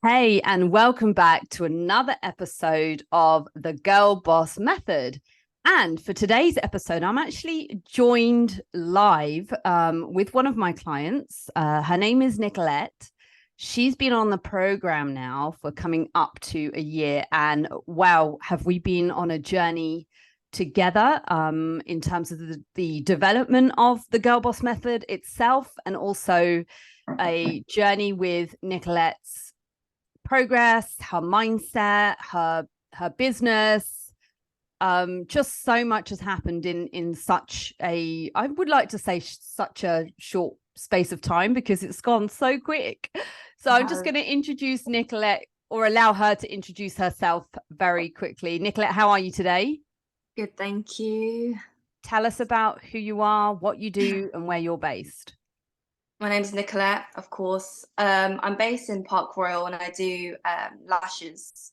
Hey, and welcome back to another episode of the Girl Boss Method. And for today's episode, I'm actually joined live with one of my clients. Her name is Nicolette. She's been on the program now for coming up to a year. And wow, have we been on a journey together in terms of the development of the Girl Boss Method itself, and also a journey with Nicolette's progress, her mindset, her business. Just so much has happened in such a, I would like to say, such a short space of time, because it's gone so quick. So I'm just going to introduce Nicolette, or allow her to introduce herself very quickly. Nicolette, how are you today? Good, thank you. Tell us about who you are, what you do, and where you're based. My name is Nicolette, of course. I'm based in Park Royal and I do lashes.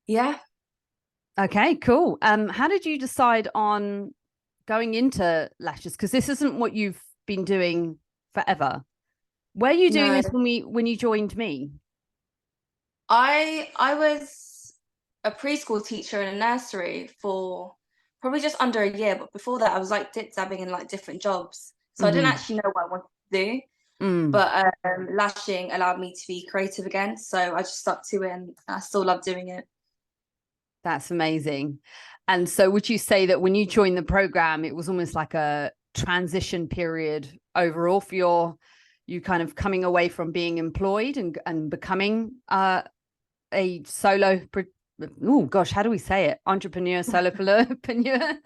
Yeah. Okay, cool. How did you decide on going into lashes? Because this isn't what you've been doing forever. Were you doing No, this when you joined me? I was a preschool teacher in a nursery for probably just under a year, but before that I was like dip-dabbing in like different jobs. So I didn't Mm-hmm. actually know what I wanted to do. Mm, But lashing allowed me to be creative again. So I just stuck to it and I still love doing it. that's amazing. And so would you say that when you joined the program, it was almost like a transition period overall for you kind of coming away from being employed and becoming a solo, oh gosh, how do we say it? Entrepreneur, solopreneur.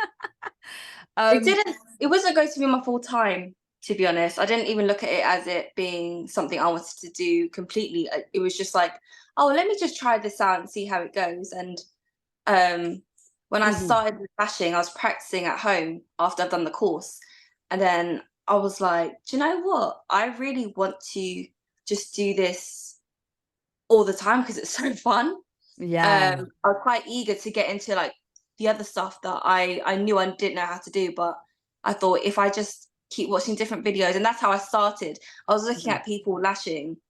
It wasn't going to be my full time, to be honest. I didn't even look at it as it being something I wanted to do completely. It was just like, oh, let me just try this out and see how it goes. And when I Mhm. started with bashing, I was practicing at home after I've done the course. And then I was like, do you know what? I really want to just do this all the time because it's so fun. Yeah. I was quite eager to get into like the other stuff that I knew I didn't know how to do, but I thought if I just keep watching different videos, and that's how I started. I was looking Mhm. at people lashing,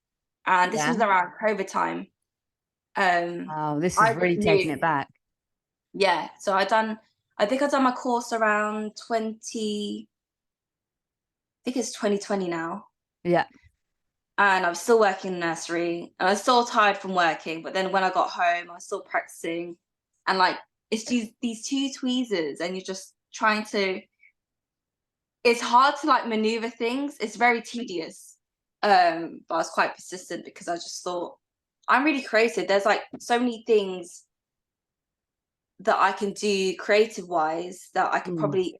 and this Yeah. was around COVID time. Oh, this is I just really taking knew, it back. yeah. So I think I done my course around 20, I think it's 2020 now. Yeah. And I was still working in nursery and I was still tired from working. But then when I got home, I was still practicing. And like it's these two tweezers and you're just trying to, it's hard to like maneuver things. It's very tedious. But I was quite persistent because I just thought I'm really creative. There's like so many things that I can do creative wise that I could Mm. probably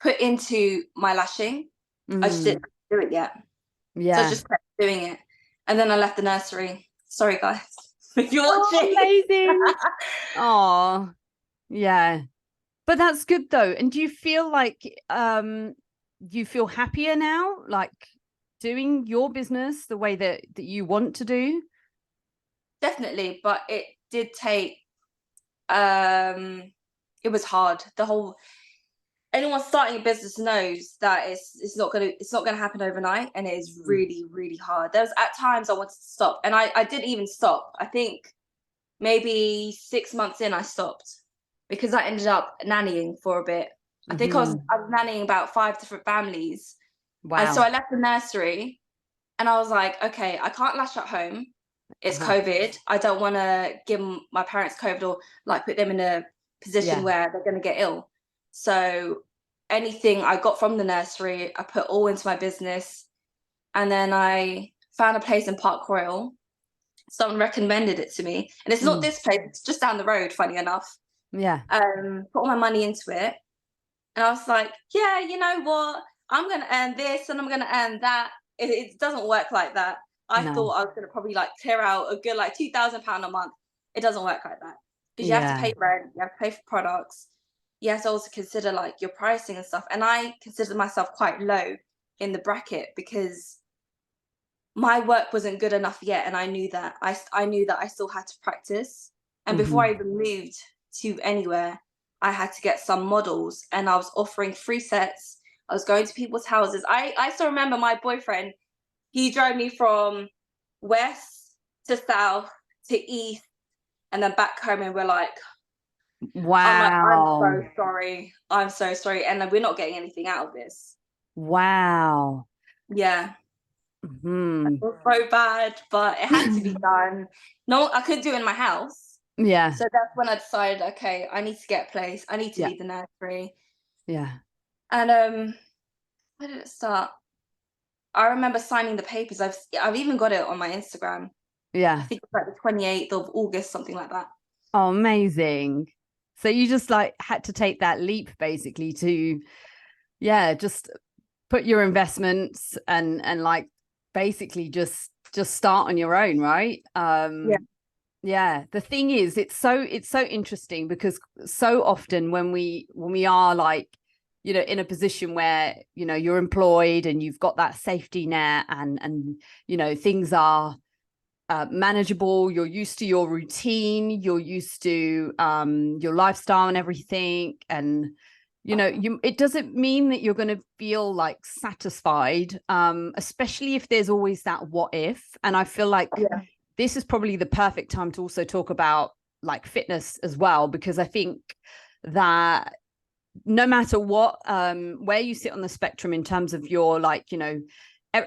put into my lashing. I just Mm. didn't do it yet. So I Yeah. just kept doing it. And then I left the nursery. Sorry, guys, if you're Oh, watching. amazing. Oh, yeah. But that's good though. And do you feel like do you feel happier now, like doing your business the way that you want to do? Definitely, but it did take, um, it was hard. The whole anyone starting a business knows that it's not gonna happen overnight, and it is Mm. really, really hard. There's at times I wanted to stop, and I did even stop. I think maybe 6 months in, I stopped because I ended up nannying for a bit. I think Mm-hmm. I was nannying about 5 different families. And so Wow. I left the nursery and I was like, okay, I can't lash at home. It's Uh-huh. COVID. I don't want to give my parents COVID or like put them in a position Yeah. where they're going to get ill. So anything I got from the nursery, I put all into my business. And then I found a place in Park Royal. Someone recommended it to me. And it's not Mm. this place, it's just down the road, funny enough. Yeah. Put all my money into it. And I was like, yeah, you know what? I'm going to earn this and I'm going to earn that. It doesn't work like that. I No. thought I was going to probably like clear out a good like £2,000 a month. It doesn't work like that because you have to Yeah. pay rent, you have to pay for products. You have to also consider like your pricing and stuff. And I considered myself quite low in the bracket because my work wasn't good enough yet. And I knew that. I knew that I still had to practice. And before I Mm-hmm. even moved to anywhere, I had to get some models and I was offering free sets. I was going to people's houses. I still remember my boyfriend, he drove me from West to south to east, and then back home, and we're like, I'm like, Wow. I'm so sorry, and then we're not getting anything out of this. Wow. Yeah. Hmm. It was so bad, but it had to be done. No, I couldn't do it in my house. Yeah. So that's when I decided, okay, I need to get a place. I need to Yeah. leave the nursery. Yeah. And where did it start? I remember signing the papers. I've even got it on my Instagram. I Yeah. think it's like the 28th of August, something like that. Oh, amazing. So you just like had to take that leap basically to, yeah, just put your investments and like basically just start on your own, right? Yeah, the thing is, it's so interesting because so often when we are like, you know, in a position where, you know, you're employed and you've got that safety net and you know, things are manageable, you're used to your routine, you're used to your lifestyle and everything, and you know, it doesn't mean that you're going to feel like satisfied, especially if there's always that what if. And I feel like this is probably the perfect time to also talk about like fitness as well, because I think that no matter what, where you sit on the spectrum in terms of your, like, you know,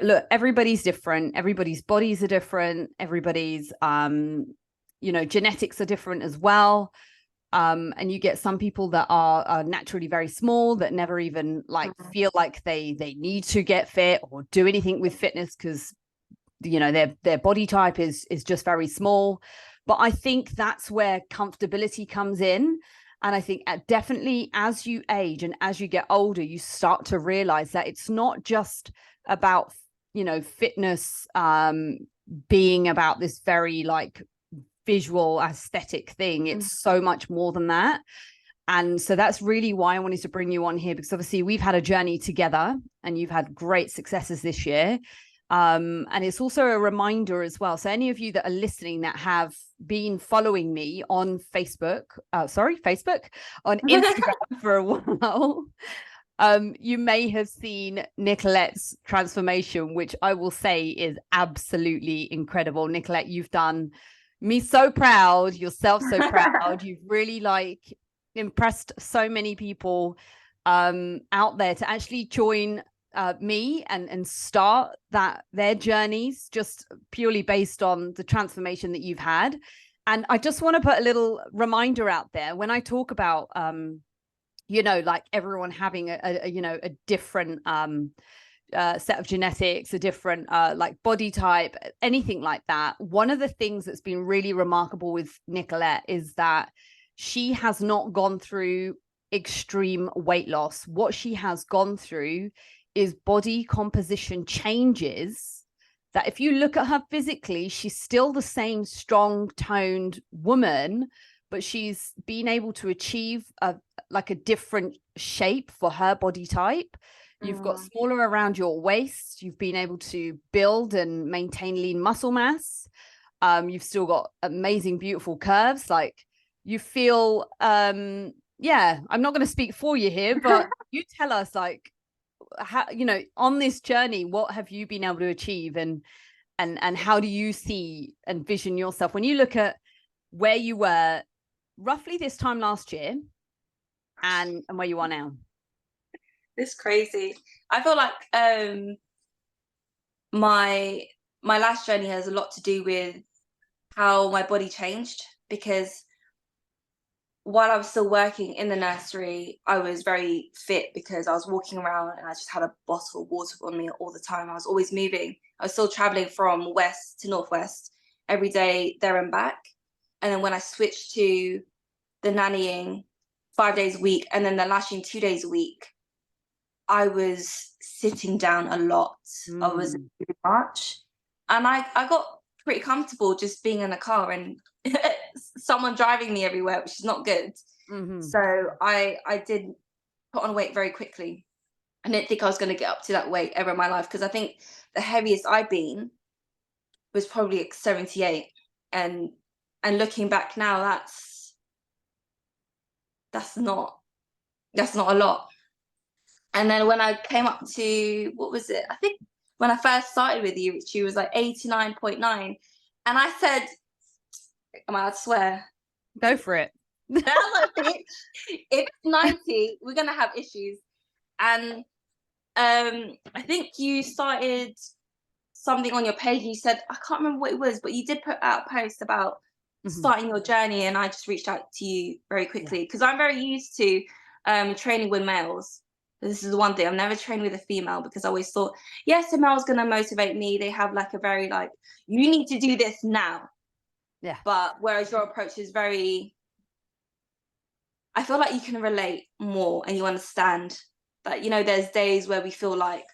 look, everybody's different, everybody's bodies are different, everybody's you know, genetics are different as well. And you get some people that are naturally very small that never even like feel like they need to get fit or do anything with fitness because, you know, their body type is just very small. But I think that's where comfortability comes in. And I think definitely as you age and as you get older, you start to realize that it's not just about, you know, fitness being about this very like visual aesthetic thing. It's so much more than that. And so that's really why I wanted to bring you on here, because obviously we've had a journey together and you've had great successes this year. And it's also a reminder as well. So any of you that are listening that have been following me on Facebook, on Instagram for a while, you may have seen Nicolette's transformation, which I will say is absolutely incredible. Nicolette, you've done me so proud, yourself so proud. You've really like impressed so many people out there to actually join me and start their journeys just purely based on the transformation that you've had. And I just want to put a little reminder out there when I talk about you know, like everyone having a you know, a different set of genetics, a different like body type, anything like that. One of the things that's been really remarkable with Nicolette is that she has not gone through extreme weight loss. What she has gone through is body composition changes that if you look at her physically, she's still the same strong toned woman, but she's been able to achieve like a different shape for her body type. You've got smaller around your waist. You've been able to build and maintain lean muscle mass. You've still got amazing, beautiful curves. Like you feel, yeah, I'm not going to speak for you here, but you tell us, like, how, you know, on this journey, what have you been able to achieve, and how do you see and vision yourself when you look at where you were roughly this time last year and where you are now? It's crazy. I feel like my last journey has a lot to do with how my body changed, because while I was still working in the nursery, I was very fit because I was walking around and I just had a bottle of water on me all the time. I was always moving. I was still traveling from west to northwest every day, there and back. And then when I switched to the nannying 5 days a week and then the lashing 2 days a week, I was sitting down a lot. I was too much. And I got pretty comfortable just being in a car and someone driving me everywhere, which is not good. So I did put on weight very quickly. I didn't think I was going to get up to that weight ever in my life, because I think the heaviest I've been was probably like 78. And looking back now, that's not a lot. And then when I came up to, what was it? I think when I first started with you, she was like 89.9. And I said, am I allowed to swear? Go for it. If it's 90, we're gonna have issues. And I think you started something on your page. You said, I can't remember what it was, but you did put out a post about starting your journey, and I just reached out to you very quickly because I'm very used to training with males. This is the one thing, I've never trained with a female because I always thought, yes, a male's gonna motivate me. They have like a very like, you need to do this now. Yeah. But whereas your approach is very, I feel like you can relate more and you understand that, you know, there's days where we feel like,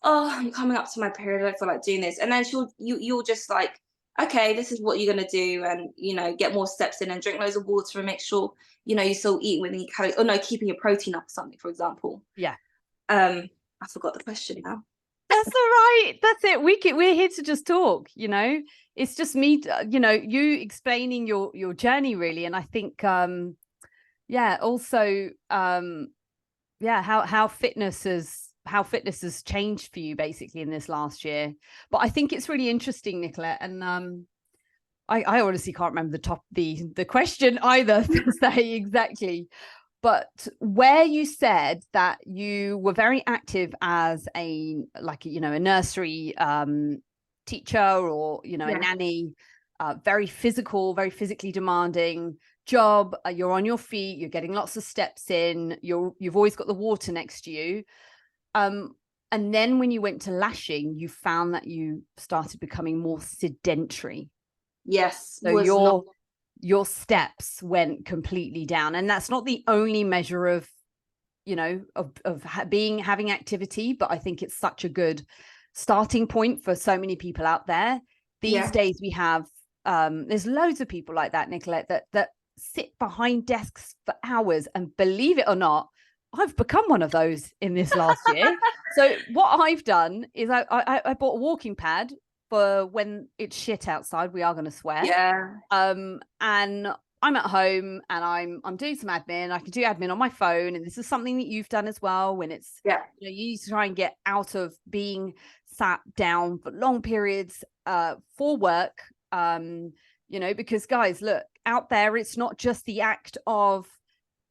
oh, I'm coming up to my period, I feel like doing this. And then you'll just like, okay, this is what you're gonna do, and you know, get more steps in and drink loads of water and make sure, you know, you're still eating within your calories, or no, keeping your protein up or something, for example. Yeah. I forgot the question now. That's all right. That's it. We're here to just talk, you know. It's just me, you know, you explaining your journey really. And I think also how fitness has changed for you basically in this last year. But I think it's really interesting, Nicolette, and I honestly can't remember the question either to say exactly. But where you said that you were very active as a nursery teacher, or, you know, a nanny, very physical, very physically demanding job. You're on your feet, you're getting lots of steps in, you've always got the water next to you. And then when you went to lashing, you found that you started becoming more sedentary. Yes. So your steps went completely down, and that's not the only measure of, you know, having activity, but I think it's such a good starting point for so many people out there these days. We have there's loads of people like that, Nicolette, that sit behind desks for hours, and believe it or not, I've become one of those in this last year. So what I've done is I bought a walking pad for when it's shit outside. We are going to swear. Yeah. And I'm at home and I'm doing some admin. I can do admin on my phone, and this is something that you've done as well. When it's you know, you need to try and get out of being sat down for long periods for work. You know, because guys, look out there. It's not just the act of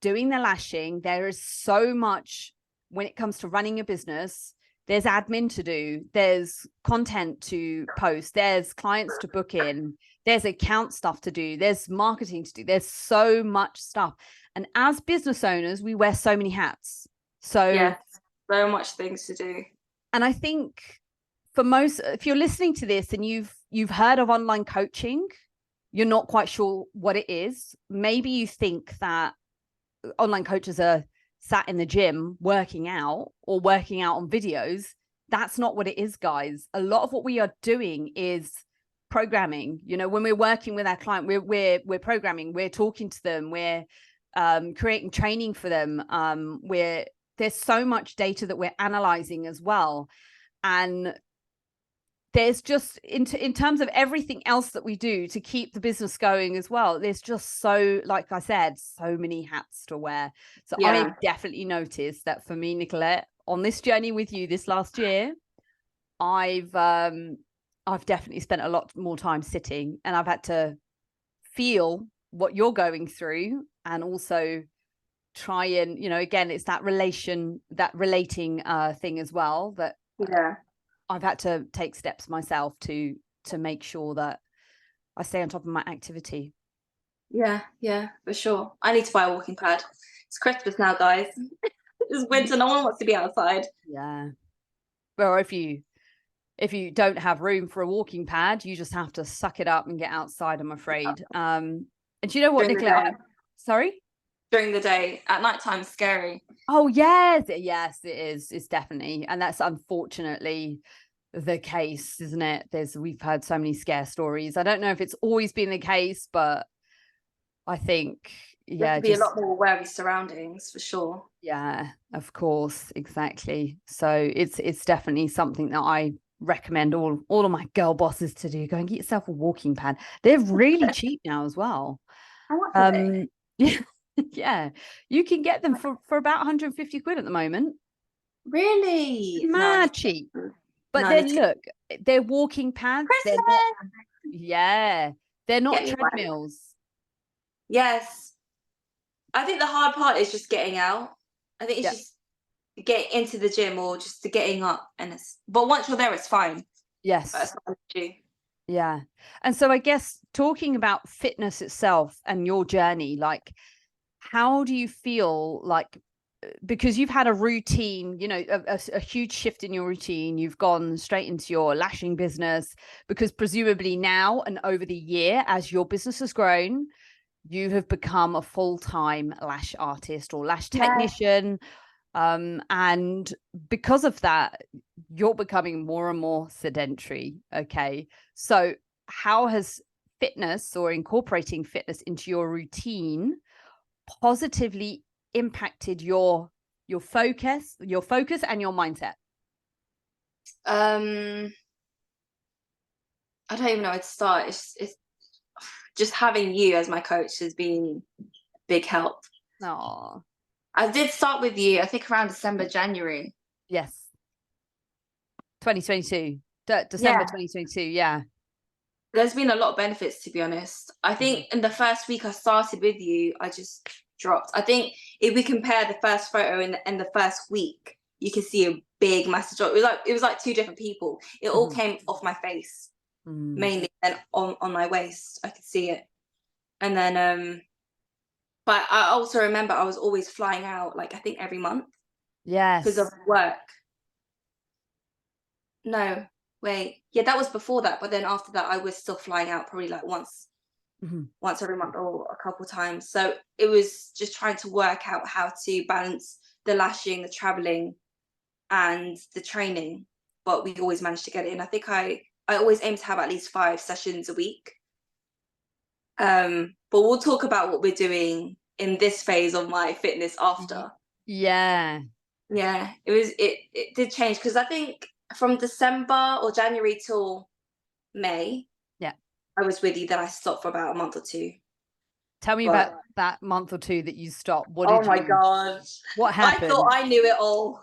doing the lashing. There is so much when it comes to running a business. There's admin to do, there's content to post, there's clients to book in, there's account stuff to do, there's marketing to do, there's so much stuff. And as business owners, we wear so many hats. So so much things to do. And I think for most, if you're listening to this and you've heard of online coaching, you're not quite sure what it is. Maybe you think that online coaches are sat in the gym working out or working out on videos. That's not what it is, guys. A lot of what we are doing is programming. You know, when we're working with our client, we're programming, we're talking to them, we're creating training for them. There's so much data that we're analyzing as well. And there's just in terms of everything else that we do to keep the business going as well, there's just so, like I said, so many hats to wear. So I definitely noticed that for me, Nicolette, on this journey with you this last year, I've definitely spent a lot more time sitting, and I've had to feel what you're going through, and also try and, you know, again, it's that relating thing as well, that I've had to take steps myself to make sure that I stay on top of my activity. Yeah, for sure. I need to buy a walking pad. It's Christmas now, guys. It's winter. No one wants to be outside. Yeah. Well, if you don't have room for a walking pad, you just have to suck it up and get outside, I'm afraid. And do you know what, Nicolette? Sorry? During the day. At nighttime, it's scary. Oh, yes, it is. It's definitely, and that's unfortunately the case, isn't it? We've heard so many scare stories. I don't know if it's always been the case, but I think you have to be a lot more aware of your surroundings, for sure. Yeah, of course, exactly. So it's definitely something that I recommend all of my girl bosses to do. Go and get yourself a walking pad. They're really cheap now as well. How much are they? Yeah, you can get them for about 150 quid at the moment. Really? Mad cheap. But then look, they're walking pads. Yeah, they're not Get me right. treadmills. Yes. I think the hard part is just getting out. I think it's Yeah. just getting into the gym or just the getting up, but once you're there, it's fine. Yes. That's not an issue. Yeah. And so I guess talking about fitness itself and your journey, like, how do you feel like, because you've had a routine, you know, a huge shift in your routine, you've gone straight into your lashing business, because presumably now and over the year, as your business has grown, you have become a full-time lash artist or lash technician. And because of that, you're becoming more and more sedentary. Okay. So how has fitness or incorporating fitness into your routine positively impacted your focus and your mindset? I don't even know where to start. It's just having you as my coach has been a big help. Oh, I did start with you, I think around December, January. yes. 2022. December 2022. Yeah. There's been a lot of benefits, to be honest. I think in the first week I started with you, I just dropped. I think if we compare the first photo and the first week, you can see a big massive drop. It was like two different people. It all came off my face mainly, and on my waist. I could see it. And then but I also remember I was always flying out, like I think every month. Yes. Because of work. No, wait. Yeah, that was before that. But then after that, I was still flying out probably like once every month or a couple times. So it was just trying to work out how to balance the lashing, the traveling, and the training. But we always managed to get it in. I think I always aim to have at least 5 sessions a week. But we'll talk about what we're doing in this phase of my fitness after. Yeah. Yeah, it did change, because I think from December or January till May, I was with you. Then I stopped for about a month or 2. Tell me about that month or 2 that you stopped. What Oh did my you? God! What happened? I thought I knew it all.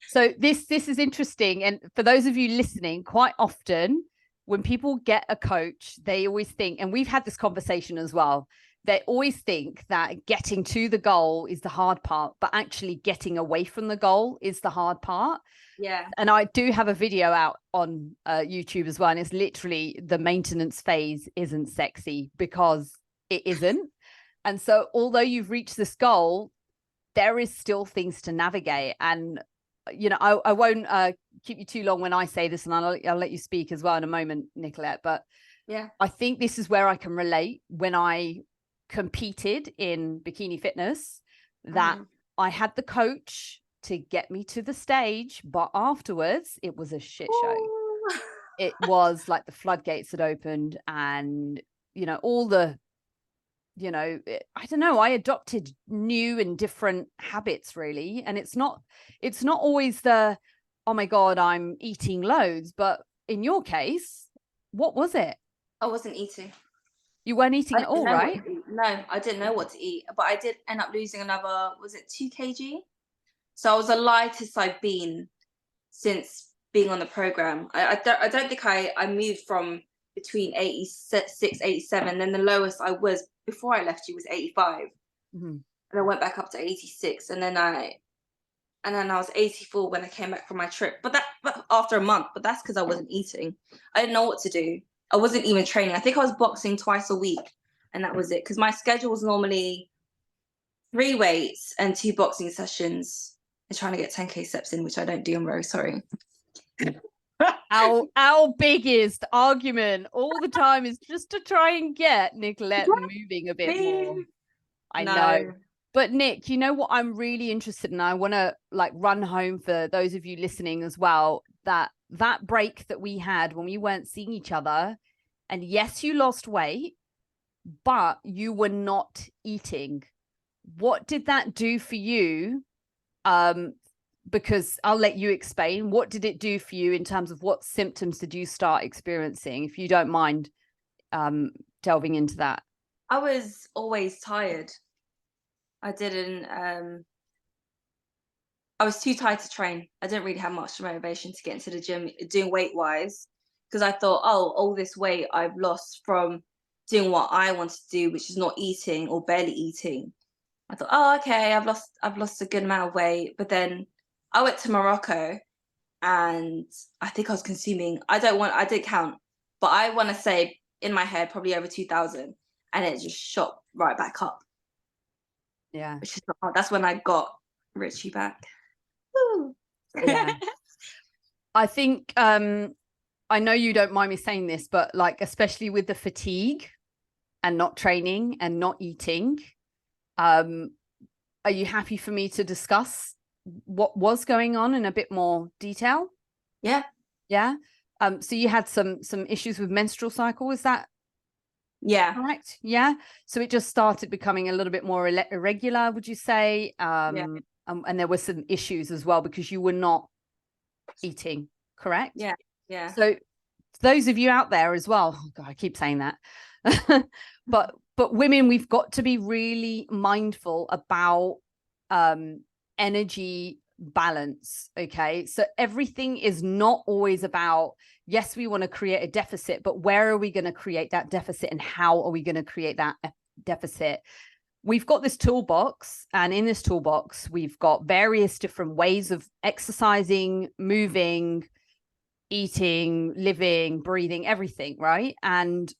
So this is interesting, and for those of you listening, quite often when people get a coach, they always think, and we've had this conversation as well, they always think that getting to the goal is the hard part, but actually getting away from the goal is the hard part. Yeah. And I do have a video out on YouTube as well, and it's literally the maintenance phase isn't sexy, because it isn't. And so although you've reached this goal, there is still things to navigate. And you know, I won't keep you too long when I say this, and I'll let you speak as well in a moment, Nicolette. But yeah, I think this is where I can relate. When I competed in bikini fitness, that I had the coach to get me to the stage, but afterwards it was a shit show. It was like the floodgates had opened, and you know, all the, you know, I don't know, I adopted new and different habits, really. And it's not always the, oh my God, I'm eating loads. But in your case, what was it? I wasn't eating. You weren't eating at all, right? No, I didn't know what to eat, but I did end up losing another, was it 2 kg? So I was the lightest I've been since being on the program. I don't think I moved from between 86, 87, and the lowest I was before I left you was 85. And I went back up to 86, and then I was 84 when I came back from my trip. But after a month, but that's because I wasn't eating. I didn't know what to do. I wasn't even training. I think I was boxing twice a week, and that was it. Because my schedule was normally 3 weights and 2 boxing sessions, and trying to get 10K steps in, which I don't do. I'm very sorry. Our biggest argument all the time is just to try and get Nicolette moving a bit more. I know. But Nick, you know what I'm really interested in? I want to like run home for those of you listening as well, that break that we had when we weren't seeing each other, and yes, you lost weight, but you were not eating. What did that do for you? Because I'll let you explain. What did it do for you in terms of what symptoms did you start experiencing, if you don't mind delving into that? I was always tired. I was too tired to train. I didn't really have much motivation to get into the gym doing weight wise. because I thought, oh, all this weight I've lost from doing what I wanted to do, which is not eating or barely eating. I thought, oh, okay, I've lost a good amount of weight. But then I went to Morocco, and I think I was consuming, I didn't count, but I want to say in my head probably over 2,000, and it just shot right back up. Yeah. Which is, that's when I got Richu back. Woo. Yeah. I think I know you don't mind me saying this, but like, especially with the fatigue and not training and not eating, are you happy for me to discuss what was going on in a bit more detail? Yeah. Yeah. So you had some issues with menstrual cycle, is that correct? Yeah. So it just started becoming a little bit more irregular, would you say? And there were some issues as well because you were not eating, correct? Yeah. So those of you out there as well, oh God, I keep saying that, but women, we've got to be really mindful about energy balance. Okay, so everything is not always about, yes, we want to create a deficit, but where are we going to create that deficit and how are we going to create that deficit? We've got this toolbox, and in this toolbox we've got various different ways of exercising, moving, eating, living, breathing, everything, right? And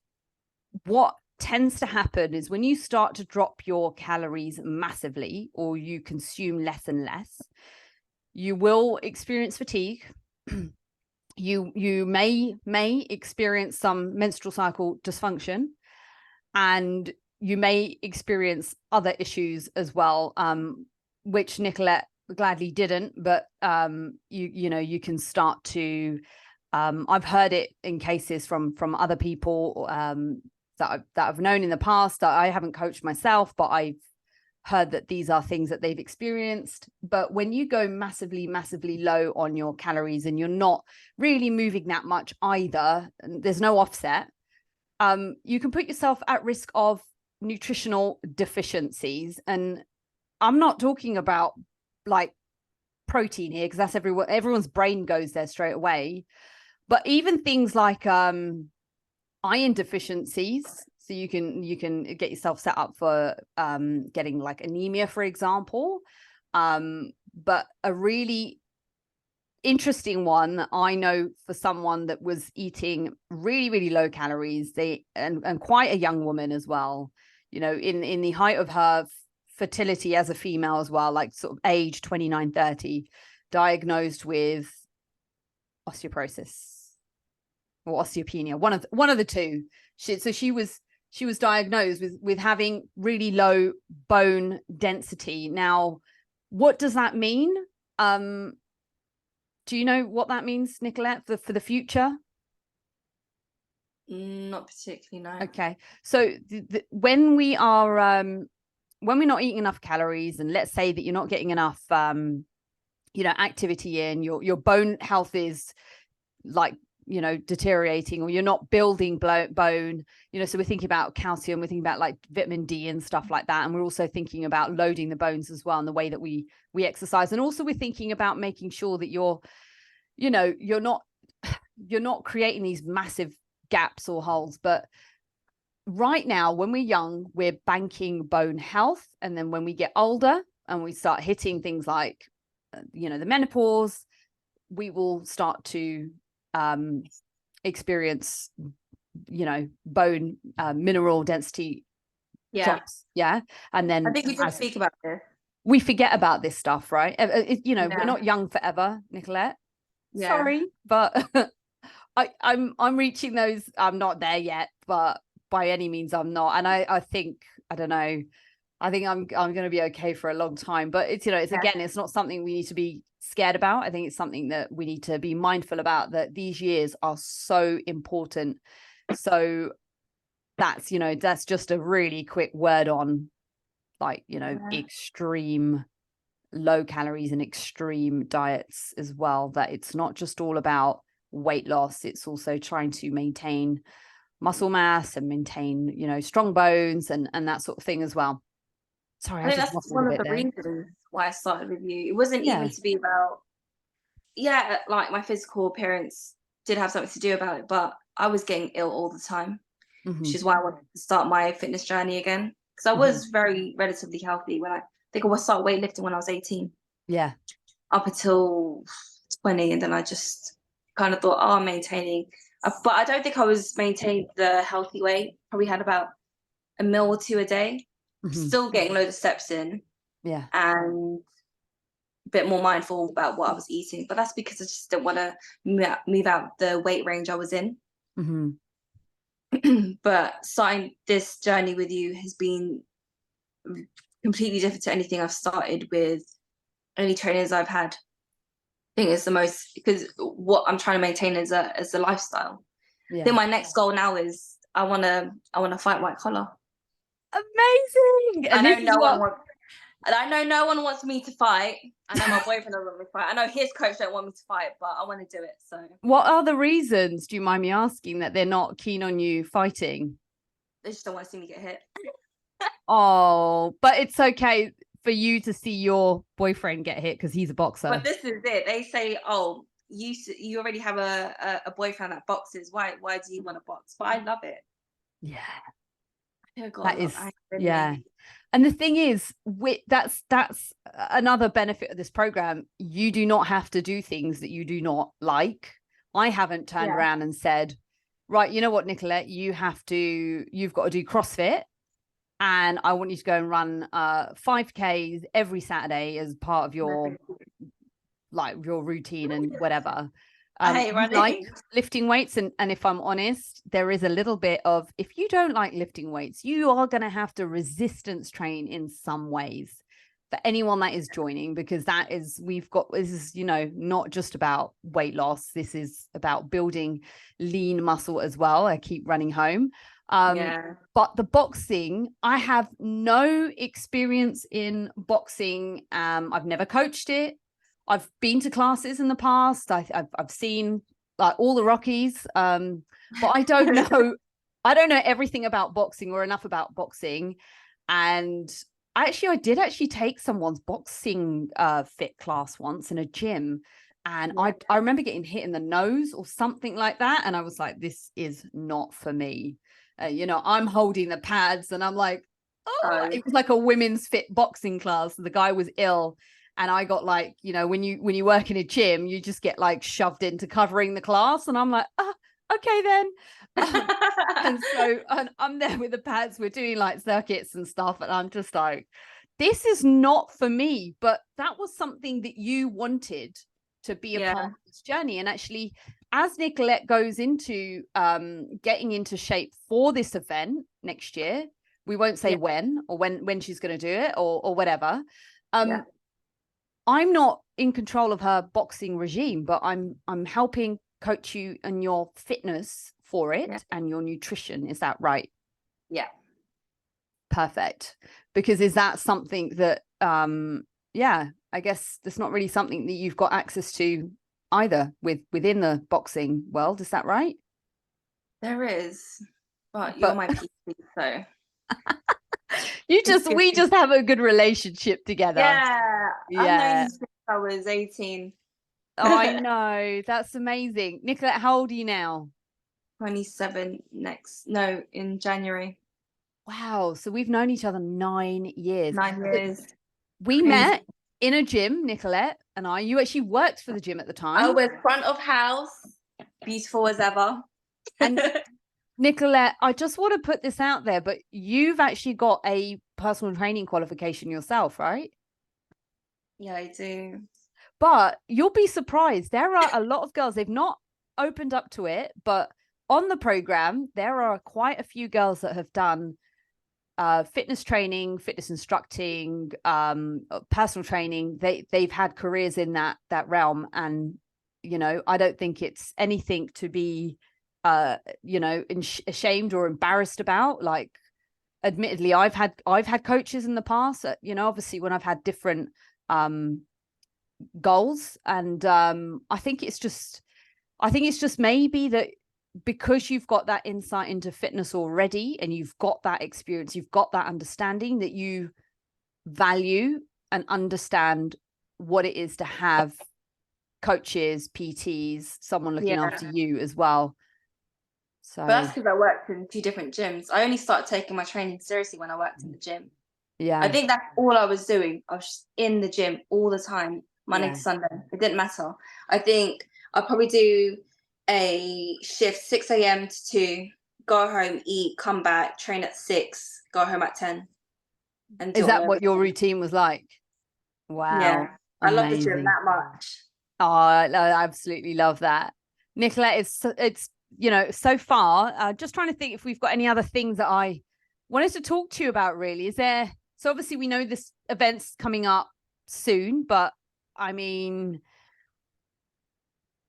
what tends to happen is when you start to drop your calories massively, or you consume less and less, you will experience fatigue. You may experience some menstrual cycle dysfunction, and you may experience other issues as well, which Nicolette gladly didn't, but you can start to I've heard it in cases from other people that I've known in the past. I haven't coached myself, but I've heard that these are things that they've experienced. But when you go massively low on your calories and you're not really moving that much either, and there's no offset, you can put yourself at risk of nutritional deficiencies. And I'm not talking about like protein here, because that's everyone's brain goes there straight away, but even things like iron deficiencies. So you can get yourself set up for getting like anemia, for example. But a really interesting one that I know for someone that was eating really low calories, and quite a young woman as well, in the height of her fertility as a female as well, like sort of age 29, 30, diagnosed with osteoporosis or osteopenia, one of the two. She was diagnosed with having really low bone density. Now, what does that mean? Do you know what that means, Nicolette, for the future? Not particularly, no. Okay, so when we're not eating enough calories, and let's say that you're not getting enough activity in, your bone health is like deteriorating, or you're not building bone, so we're thinking about calcium, we're thinking about like vitamin D and stuff like that, and we're also thinking about loading the bones as well in the way that we exercise. And also we're thinking about making sure that you're not creating these massive gaps or holes. But right now, when we're young, we're banking bone health, and then when we get older and we start hitting things like the menopause, we will start to experience bone mineral density drops. And then I think we did speak about this. We forget about this stuff, right? We're not young forever, Nicolette. Sorry, but I'm reaching those. I'm not there yet, but by any means I'm not. And I think, I don't know, I think I'm going to be okay for a long time. But it's again, it's not something we need to be scared about. I think it's something that we need to be mindful about, that these years are so important. So that's just a really quick word on extreme low calories and extreme diets as well, that it's not just all about weight loss, it's also trying to maintain muscle mass and maintain strong bones and that sort of thing as well. Sorry, I think that's one of the reasons why I started with you. It wasn't even to be about like my physical appearance did have something to do about it, but I was getting ill all the time, which Mhm. is why I wanted to start my fitness journey again. Because I Mhm. was very relatively healthy when I think I was start weightlifting when I was 18, Yeah. up until 20, and then I just kind of thought, oh, I'm maintaining. But I don't think I was maintaining the healthy weight. Probably had about a meal or two a day. Mhm. Still getting loads of steps in, Yeah. and a bit more mindful about what I was eating. But that's because I just didn't want to move out the weight range I was in. Mhm. But starting this journey with you has been completely different to anything I've started with, any trainers I've had. I think it's the most, because what I'm trying to maintain is a lifestyle. I think Yeah. my next goal now is I wanna fight white collar. Amazing. I And know this is no one what wants and I know no one wants me to fight. I know my boyfriend doesn't want me to fight. I know his coach don't want me to fight, but I want to do it. So what are the reasons, do you mind me asking, that they're not keen on you fighting? they just don't want to see me get hit. Oh, but it's okay for you to see your boyfriend get hit because he's a boxer. But this is it. They say, "Oh, you already have a boyfriend that boxes. Why do you want to box?" But I love it. Yeah, I've got that a lot of is, anger in yeah. me. And the thing is, that's another benefit of this program. You do not have to do things that you do not like. I haven't turned Yeah. around and said, right, you know what, Nicolette, you've got to do CrossFit, and I want you to go and run 5Ks every Saturday as part of your routine and whatever. I hate You like running. lifting weights, and if I'm honest, there is a little bit of, if you don't like lifting weights, you are going to have to resistance train in some ways for anyone that is joining, because this is, not just about weight loss. This is about building lean muscle as well. I keep running home. Yeah. But the boxing, I have no experience in boxing. I've never coached it. I've been to classes in the past. I've seen like all the Rockies, but I don't know. I don't know everything about boxing or enough about boxing. And I did actually take someone's boxing fit class once in a gym, and Yeah. I remember getting hit in the nose or something like that, and I was like, this is not for me. I'm holding the pads, and I'm like, oh, it was like a women's fit boxing class. The guy was ill, and I got like, when you work in a gym, you just get like shoved into covering the class, and I'm like, okay then. And so I'm there with the pads, we're doing like circuits and stuff, and I'm just like, this is not for me. But that was something that you wanted to be a part of this journey. And actually, as Nicolette goes into getting into shape for this event next year, we won't say when or when she's going to do it or whatever. I'm not in control of her boxing regime, but I'm helping coach you in your fitness for it and your nutrition. Is that right? Yeah. Perfect. Because is that something that I guess that's not really something that you've got access to either within the boxing world, is that right? There is, but you're my PC, so we just have a good relationship together. Yeah, I've known you Yeah. since I was 18. Oh, I know. That's amazing. Nicolette, how old are you now? 27 in January. Wow. So we've known each other 9 years. 9 years. We Crazy. met in a gym, Nicolette and I. You actually worked for the gym at the time. I was front of house, beautiful as ever. And Nicolette, I just want to put this out there, but you've actually got a personal training qualification yourself, right? Yeah, I do. But you'll be surprised. There are a lot of girls, they've not opened up to it, but on the program, there are quite a few girls that have done fitness training, fitness instructing, personal training. They've had careers in that realm. And, I don't think it's anything to be ashamed or embarrassed about. Like, admittedly, I've had coaches in the past, obviously when I've had different goals, and I think it's just maybe that because you've got that insight into fitness already, and you've got that experience, you've got that understanding, that you value and understand what it is to have coaches, PTs, someone looking Yeah. after you as well. So But that's because I worked in 2 different gyms. I only started taking my training seriously when I worked in the gym. yeah, I think that's all I was doing. I was just in the gym all the time, Monday to Sunday. It didn't matter. I think I'd probably do a shift 6 a.m. to 2, go home, eat, come back, train at 6, go home at 10. And do is it all that over what your again. routine was like? Wow. Yeah. I love the gym Amazing. that much. Oh, I absolutely love that. Nicolette, it's so far, just trying to think if we've got any other things that I wanted to talk to you about, really. Is there, so obviously we know this event's coming up soon, but I mean,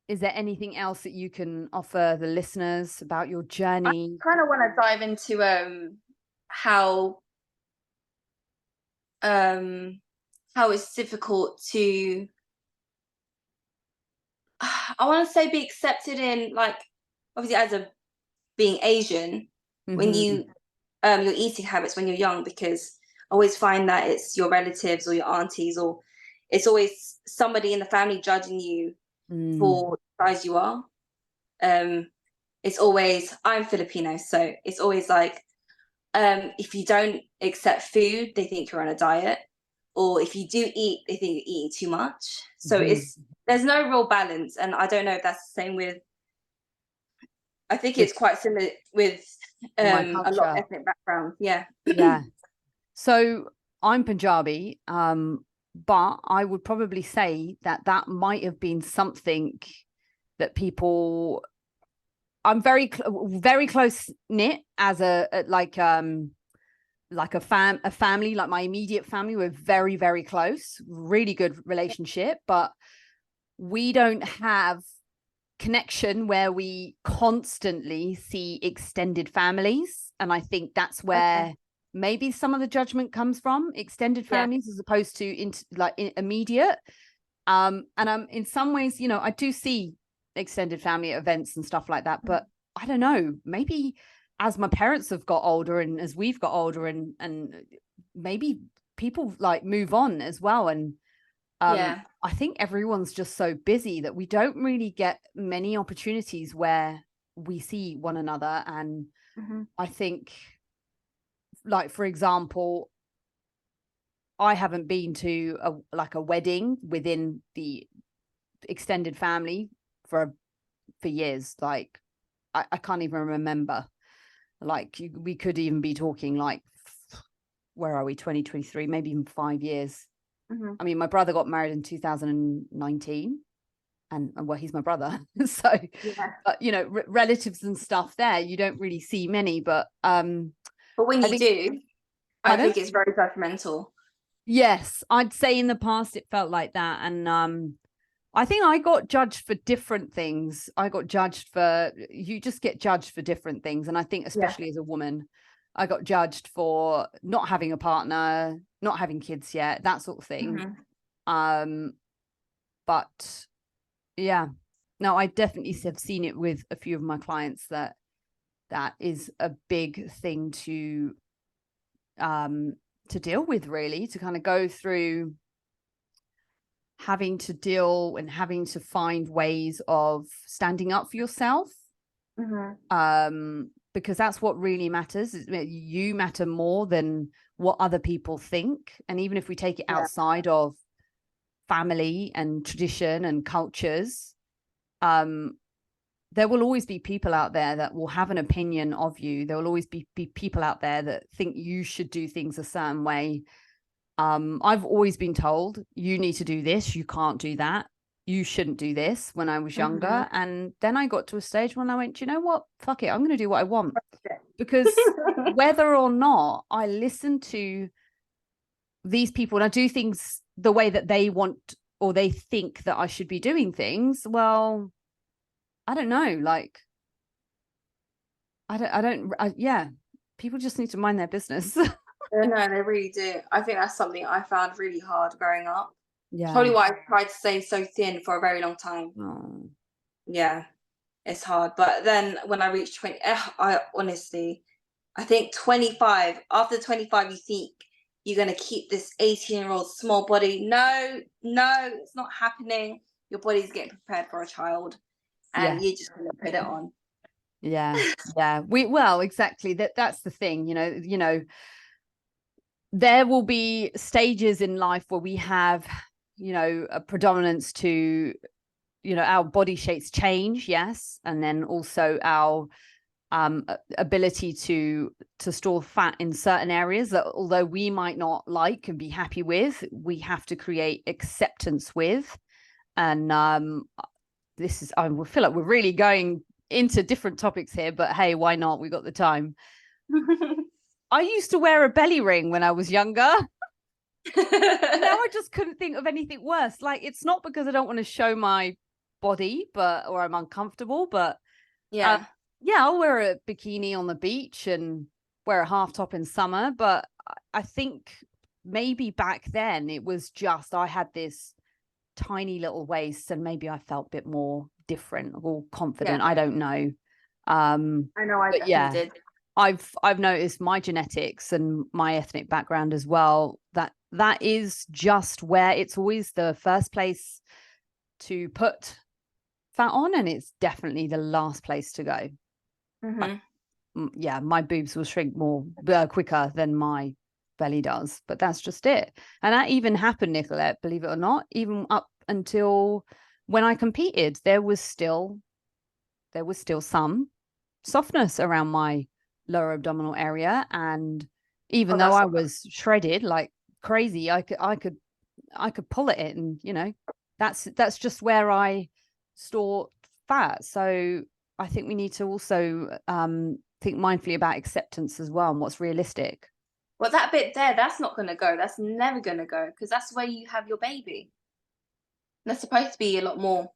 is there anything else that you can offer the listeners about your journey? I kind of want to dive into how it's difficult to I want to say be accepted in, like, obviously as a being Asian, when Mm-hmm. you your eating habits when you're young, because I always find that it's your relatives or your aunties, or it's always somebody in the family judging you for the size you are. It's always, I'm Filipino, so it's always like, if you don't accept food, they think you're on a diet, or if you do eat, they think you're eating too much. So there's no real balance, and I don't know if that's the same with. I think it's quite similar with My a lot of culture. ethnic backgrounds. Yeah. Yeah. So I'm Punjabi, but I would probably say that might have been something that people. I'm very close knit as a family, like my immediate family. We're very, very close, really good relationship, but we don't have connection where we constantly see extended families. And I think that's where maybe some of the judgment comes from, extended families as opposed to immediate. And in some ways, I do see extended family events and stuff like that, but I don't know, maybe as my parents have got older and as we've got older and maybe people like move on as well. And I think everyone's just so busy that we don't really get many opportunities where we see one another. And I think, like, for example, I haven't been to a wedding within the extended family for years. Like, I can't even remember. Like, we could even be talking like, where are we, 2023, maybe even 5 years. I mean, my brother got married in 2019, and well, he's my brother. So but relatives and stuff there, you don't really see many, but when you do, I think it's very judgmental. Yes, I'd say in the past it felt like that. And I think I got judged for different things. You just get judged for different things. And I think especially as a woman, I got judged for not having a partner, not having kids yet, that sort of thing. But yeah, no, I definitely have seen it with a few of my clients that is a big thing to deal with, really, to kind of go through having to deal and having to find ways of standing up for yourself. Because that's what really matters. You matter more than what other people think. And even if we take it outside of family and tradition and cultures, there will always be people out there that will have an opinion of you. There will always be people out there that think you should do things a certain way. I've always been told, you need to do this, you can't do that, you shouldn't do this, when I was younger. And then I got to a stage when I went, you know what, fuck it, I'm going to do what I want. Because whether or not I listen to these people and I do things the way that they want or they think that I should be doing things, well, I don't know, like, people just need to mind their business. No, they really do. I think that's something I found really hard growing up. Yeah. Probably why I tried to stay so thin for a very long time. Oh. Yeah, it's hard. But then when I reached 20, I honestly, I think 25, after 25, you think you're going to keep this 18-year-old small body. No, it's not happening. your body's getting prepared for a child, and you're just going to put it on. Yeah. Exactly. That's the thing, there will be stages in life where we have, a predominance to, our body shapes change. Yes. And then also our ability to store fat in certain areas that, although we might not like and be happy with, we have to create acceptance with. And I feel like we're really going into different topics here, but hey, why not? We got the time. I used to wear a belly ring when I was younger. Now I just couldn't think of anything worse. Like, it's not because I don't want to show my body, or I'm uncomfortable, but I'll wear a bikini on the beach and wear a half top in summer. But I think maybe back then it was just, I had this tiny little waist and maybe I felt a bit more different or confident. I don't know. I know I definitely did. I've noticed my genetics and my ethnic background as well, that is just where it's always the first place to put fat on, and it's definitely the last place to go. My boobs will shrink more quicker than my belly does, but that's just it. And that even happened, Nicolette, believe it or not, even up until when I competed, there was still some softness around my lower abdominal area, and even though I was shredded like crazy, I could pull at it, and that's just where I store fat. So I think we need to also think mindfully about acceptance as well, and what's realistic. Well, that bit there, that's not going to go. That's never going to go, because that's where you have your baby. There's supposed to be a lot more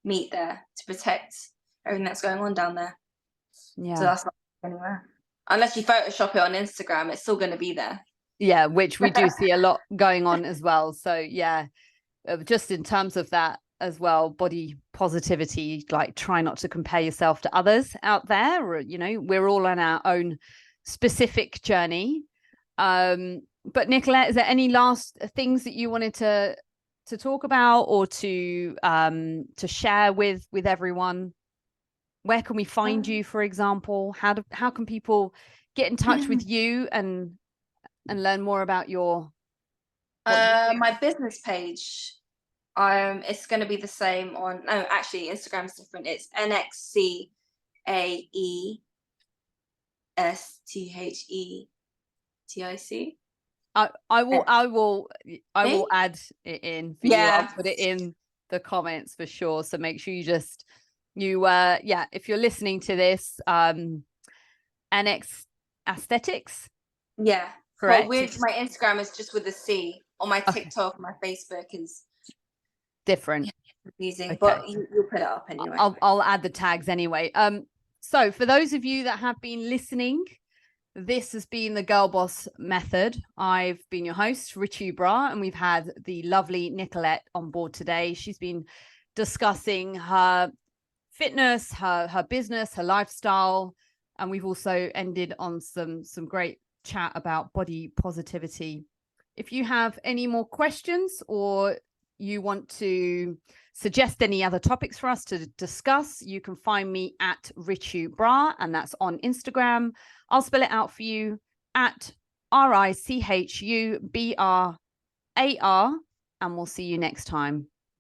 meat there to protect everything that's going on down there. Yeah. So that's not anywhere. Unless you Photoshop it on Instagram, it's still going to be there. Yeah, which we do see a lot going on as well. So just in terms of that as well, body positivity, like, try not to compare yourself to others out there. Or, we're all on our own specific journey. But Nicolette, is there any last things that you wanted to talk about or to share with everyone? Where can we find you, for example? How can people get in touch with you and learn more about your my business page? It's going to be the same on. No, actually, Instagram's different. It's NXCAESTHETIC. I will add it in for you. I'll put it in the comments for sure. So make sure if you're listening to this, NX Aesthetics. Yeah. Correct. Well, my Instagram is just with a C. On my TikTok, my Facebook is different. Confusing, okay. But you'll put it up anyway. I'll add the tags anyway. So for those of you that have been listening, this has been the Girl Boss Method. I've been your host, Richu Bra, and we've had the lovely Nicolette on board today. She's been discussing her fitness, her business, her lifestyle, and we've also ended on some great chat about body positivity. If you have any more questions or you want to suggest any other topics for us to discuss, you can find me at Richu Bra, and that's on Instagram. I'll spell it out for you, at RICHUBRAR, and we'll see you next time.